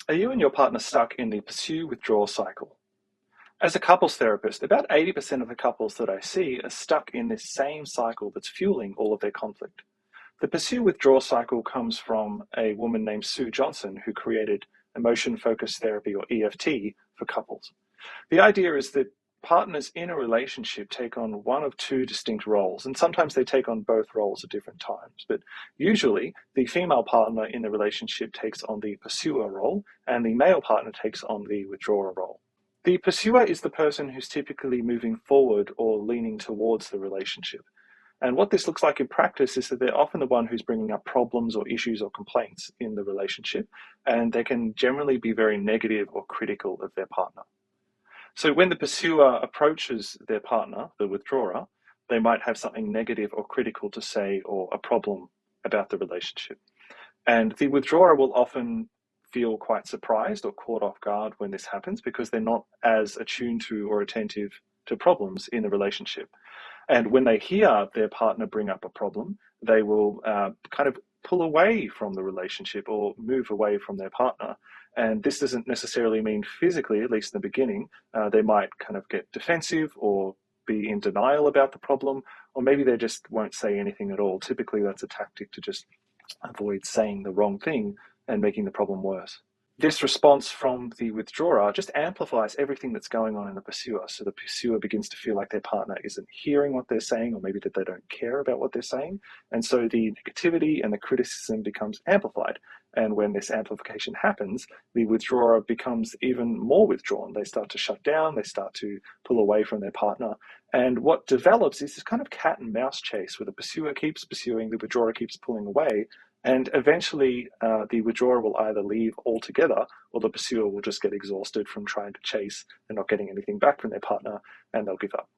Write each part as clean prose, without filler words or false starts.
Are you and your partner stuck in the pursue-withdrawal cycle? As a couples therapist, about 80% of the couples that I see are stuck in this same cycle that's fueling all of their conflict. The pursue-withdrawal cycle comes from a woman named Sue Johnson who created emotion-focused therapy, or EFT, for couples. The idea is that partners in a relationship take on one of two distinct roles, and sometimes they take on both roles at different times. But usually, the female partner in the relationship takes on the pursuer role, and the male partner takes on the withdrawer role. The pursuer is the person who's typically moving forward or leaning towards the relationship. And what this looks like in practice is that they're often the one who's bringing up problems or issues or complaints in the relationship, and they can generally be very negative or critical of their partner. So when the pursuer approaches their partner, the withdrawer, they might have something negative or critical to say or a problem about the relationship. And the withdrawer will often feel quite surprised or caught off guard when this happens because they're not as attuned to or attentive to problems in the relationship. And when they hear their partner bring up a problem, they will kind of pull away from the relationship or move away from their partner. And this doesn't necessarily mean physically, at least in the beginning. They might kind of get defensive or be in denial about the problem, or maybe they just won't say anything at all. Typically, that's a tactic to just avoid saying the wrong thing and making the problem worse. This response from the withdrawer just amplifies everything that's going on in the pursuer. So the pursuer begins to feel like their partner isn't hearing what they're saying, or maybe that they don't care about what they're saying. And so the negativity and the criticism becomes amplified. And when this amplification happens, the withdrawer becomes even more withdrawn. They start to shut down, they start to pull away from their partner. And what develops is this kind of cat and mouse chase where the pursuer keeps pursuing, the withdrawer keeps pulling away. And eventually, the withdrawer will either leave altogether, or the pursuer will just get exhausted from trying to chase and not getting anything back from their partner, and they'll give up.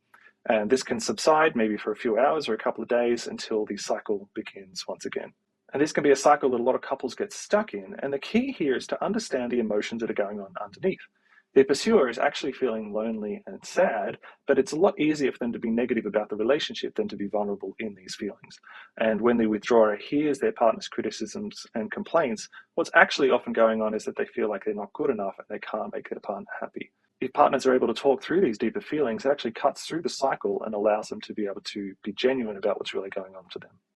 And this can subside maybe for a few hours or a couple of days until the cycle begins once again. And this can be a cycle that a lot of couples get stuck in. And the key here is to understand the emotions that are going on underneath. The pursuer is actually feeling lonely and sad, but it's a lot easier for them to be negative about the relationship than to be vulnerable in these feelings. And when the withdrawer hears their partner's criticisms and complaints, what's actually often going on is that they feel like they're not good enough and they can't make their partner happy. If partners are able to talk through these deeper feelings, it actually cuts through the cycle and allows them to be able to be genuine about what's really going on to them.